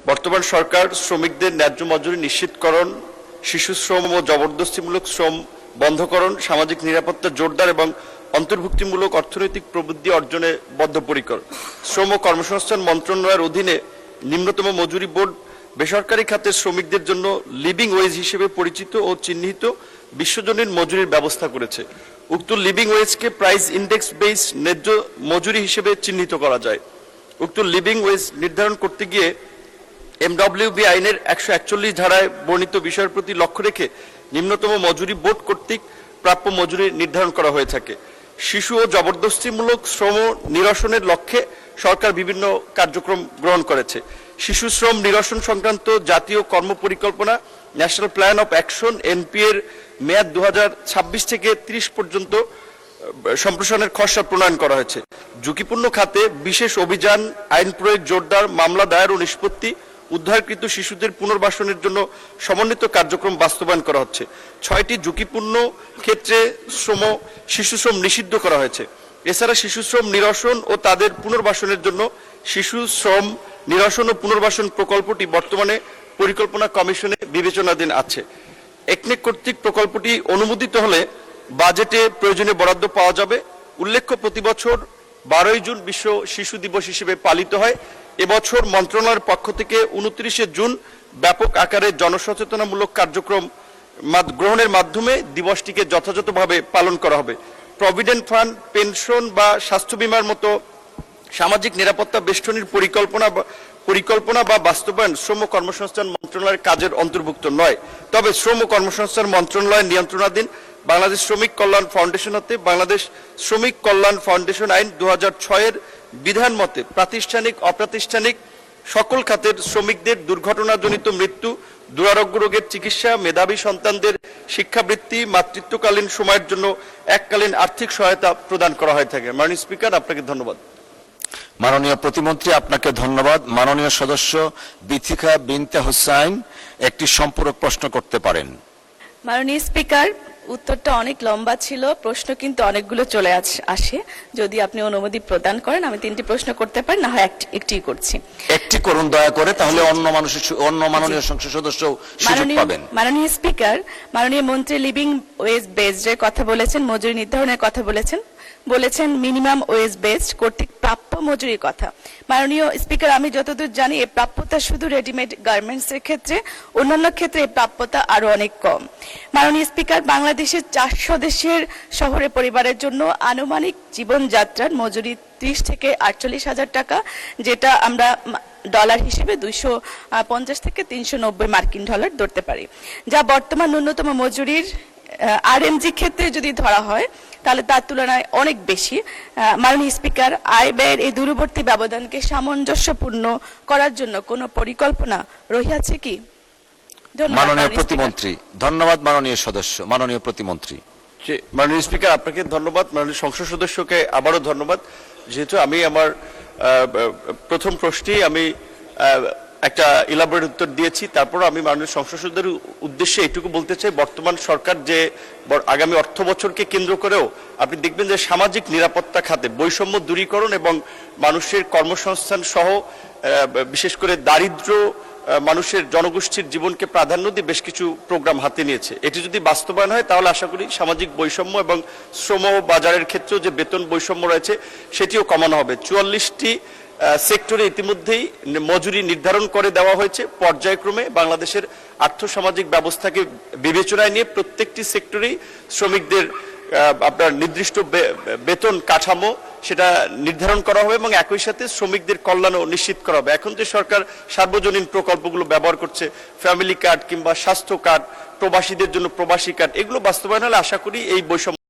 বর্তমান সরকার শ্রমিকদের ন্যায্য মজুরি নিশ্চিতকরণ, শিশু শ্রম ও জবরদস্তিমূলক শ্রম বন্ধকরণ, সামাজিক নিরাপত্তা জোরদার এবং অন্তর্ভুক্তিমূলক অর্থনৈতিক প্রবৃদ্ধি অর্জনে বদ্ধপরিকর। শ্রম ও কর্মসংস্থান মন্ত্রণালয়ের অধীনে নিম্নতম মজুরি বোর্ড বেসরকারি খাতের শ্রমিকদের জন্য লিভিং ওয়েজ হিসেবে পরিচিত ও চিহ্নিত বিশ্বজনীন মজুরির ব্যবস্থা করেছে। উক্ত লিভিং ওয়েজকে প্রাইস ইন্ডেক্স বেস ন্যায্য মজুরি হিসেবে চিহ্নিত করা যায়। উক্ত লিভিং ওয়েজ নির্ধারণ করতে গিয়ে এমডব্লিউবি আইনের 141 ধারায় বর্ণিত বিষয়ের প্রতি লক্ষ্য রেখে নিম্নতম মজুরি বোর্ড কর্তৃক প্রাপ্য মজুরি নির্ধারণ করা হয়ে থাকে। শিশু ও জবরদস্তিমূলক শ্রম নিরসনের লক্ষ্যে সরকার বিভিন্ন কার্যক্রম গ্রহণ করেছে। শিশু শ্রম নিরসন সংক্রান্ত জাতীয় কর্মপরিকল্পনা national plan of action NP এর মেয়াদ 2026 থেকে 30 পর্যন্ত সম্প্রসারণের খসড়া প্রণয়ন করা হয়েছে। ঝুঁকিপূর্ণ খাতে বিশেষ অভিযান, আইন প্রয়োগ জোরদার, মামলা দায়ের ও নিষ্পত্তি, উদ্ধারকৃত শিশুদের পুনর্বাসনের জন্য সমন্বিত কার্যক্রম বাস্তবায়ন করা হচ্ছে। 6টি ঝুঁকিপূর্ণ ক্ষেত্রে শিশু শ্রম নিষিদ্ধ করা হয়েছে। এছাড়া শিশু শ্রম নিরসন ও তাদের পুনর্বাসনের জন্য শিশু শ্রম নিরসন ও পুনর্বাসন প্রকল্পটি বর্তমানে পরিকল্পনা কমিশনে বিবেচনাধীন আছে। একনেক কর্তৃক প্রকল্পটি অনুমোদিত হলে বাজেটে প্রয়োজনীয় বরাদ্দ পাওয়া যাবে। উল্লেখ্য, প্রতি বছর 12 জুন বিশ্ব শিশু দিবস হিসেবে পালিত হয়। এবছর মন্ত্রণালয়ের পক্ষ থেকে 29 জুন ব্যাপক আকারে জনসচেতনামূলক কার্যক্রম গ্রহণের মাধ্যমে দিবসটিকে যথাযথভাবে পালন করা হবে। প্রভিডেন্ট ফান্ড, পেনশন বা স্বাস্থ্য বীমার মতো সামাজিক নিরাপত্তা বেষ্টনীর পরিকল্পনা বা বাস্তবায়ন শ্রম কর্মসংস্থান মন্ত্রণালয়ের কাজের অন্তর্ভুক্ত নয়। তবে শ্রম কর্মসংস্থান মন্ত্রণালয়ের নিয়ন্ত্রণাধীন বাংলাদেশ শ্রমিক কল্যাণ ফাউন্ডেশন হতে বাংলাদেশ শ্রমিক কল্যাণ ফাউন্ডেশন আইন 2006 এর বিধান মতে প্রাতিষ্ঠানিক অপ্রাতিষ্ঠানিক সকল খাতের শ্রমিকদের দুর্ঘটনাজনিত মৃত্যু, দুরারোগ্য রোগের চিকিৎসা, মেধাবী সন্তানদের শিক্ষাবৃত্তি, মাতৃত্বকালীন সময়ের জন্য এককালীন আর্থিক সহায়তা প্রদান করা হয়ে থাকে। মাননীয় স্পিকার, আপনাকে ধন্যবাদ। মাননীয় প্রতিমন্ত্রী, আপনাকে ধন্যবাদ। মাননীয় সদস্য বিথিকা বিনতে হুসাইন একটি সম্পূরক প্রশ্ন করতে পারেন। মাননীয় স্পিকার, উত্তরটা অনেক লম্বা ছিল, প্রশ্ন কিন্তু অনেকগুলো চলে আসে। যদি আপনি অনুমতি প্রদান করেন আমি 3টি প্রশ্ন করতে পারি, না হয় একটি করছি। একটি করুন দয়া করে, তাহলে অন্য মাননীয় সংসদ সদস্য সুযোগ পাবেন। মাননীয় স্পিকার, মাননীয় মন্ত্রী লিভিং ওয়েজ বেসড এর কথা বলেছেন, মজুরি নির্ধারণের কথা বলেছেন মিনিমাম ওয়েজ বেসড কর্তৃক প্রাপ্য মজুরির কথা। মাননীয় স্পিকার, আমি যতদূর জানি এই প্রাপ্যতা শুধু রেডিমেড গার্মেন্টস এর ক্ষেত্রে, অন্যান্য ক্ষেত্রে এই প্রাপ্যতা আরো অনেক কম। মাননীয় স্পিকার, বাংলাদেশের 4 সদস্যের শহরে পরিবারের জন্য আনুমানিক জীবনযাত্রার মজুরি 30 থেকে 48 হাজার টাকা, যেটা আমরা ডলার হিসেবে 250 থেকে 390 মার্কিন ডলার ধরতে পারি, যা বর্তমান ন্যূনতম মজুরির আরএমজি ক্ষেত্রে যদি ধরা হয় তাহলে তার তুলনায় অনেক বেশি। মাননীয় স্পিকার, আয় ব্যয়ের এই দূরবর্তী ব্যবধানকে সামঞ্জস্যপূর্ণ করার জন্য কোনো পরিকল্পনা রহিয়াছে কি? মাননীয় প্রতিমন্ত্রী। ধন্যবাদ মাননীয় সদস্য। মাননীয় প্রতিমন্ত্রী। মাননীয় স্পিকার, আপনাকে ধন্যবাদ। মাননীয় সংসদ সদস্যকে আবারও ধন্যবাদ। যেহেতু আমি আমার প্রথম প্রশ্নেই আমি একটা ইলাবোরেট উত্তর দিয়েছি, তারপর আমি মাননীয় সংসদ সদস্যদের উদ্দেশ্যে এটুকু বলতে চাই, বর্তমান সরকার যে আগামী অর্থ বছরকে কেন্দ্র করেও আপনি দেখবেন যে সামাজিক নিরাপত্তা খাতে বৈষম্য দূরীকরণ এবং মানুষের কর্মসংস্থান সহ বিশেষ করে দারিদ্র মানুষের জনগোষ্ঠীর জীবনকে প্রাধান্য দিয়ে বেশ কিছু প্রোগ্রাম হাতে নিয়েছে। এটি যদি বাস্তবায়ন হয় তাহলে আশা করি সামাজিক বৈষম্য এবং শ্রম বাজারের ক্ষেত্রেও যে বেতন বৈষম্য রয়েছে সেটিও কমানো হবে। 44টি সেক্টরে ইতিমধ্যেই মজুরি নির্ধারণ করে দেওয়া হয়েছে পর্যায়ক্রমে। বাংলাদেশের আর্থসামাজিক ব্যবস্থাকে বিবেচনায় নিয়ে প্রত্যেকটি সেক্টরেই শ্রমিকদের আপনার নির্দিষ্ট বেতন কাঠামো সেটা নির্ধারণ করা হবে এবং একই সাথে শ্রমিকদের কল্যাণও নিশ্চিত করা হবে। এখন যে সরকার সার্বজনীন প্রকল্পগুলো ব্যবহার করছে, ফ্যামিলি কার্ড কিংবা স্বাস্থ্য কার্ড, প্রবাসীদের জন্য প্রবাসী কার্ড, এগুলো বাস্তবায়ন হলে আশা করি এই বৈষম্য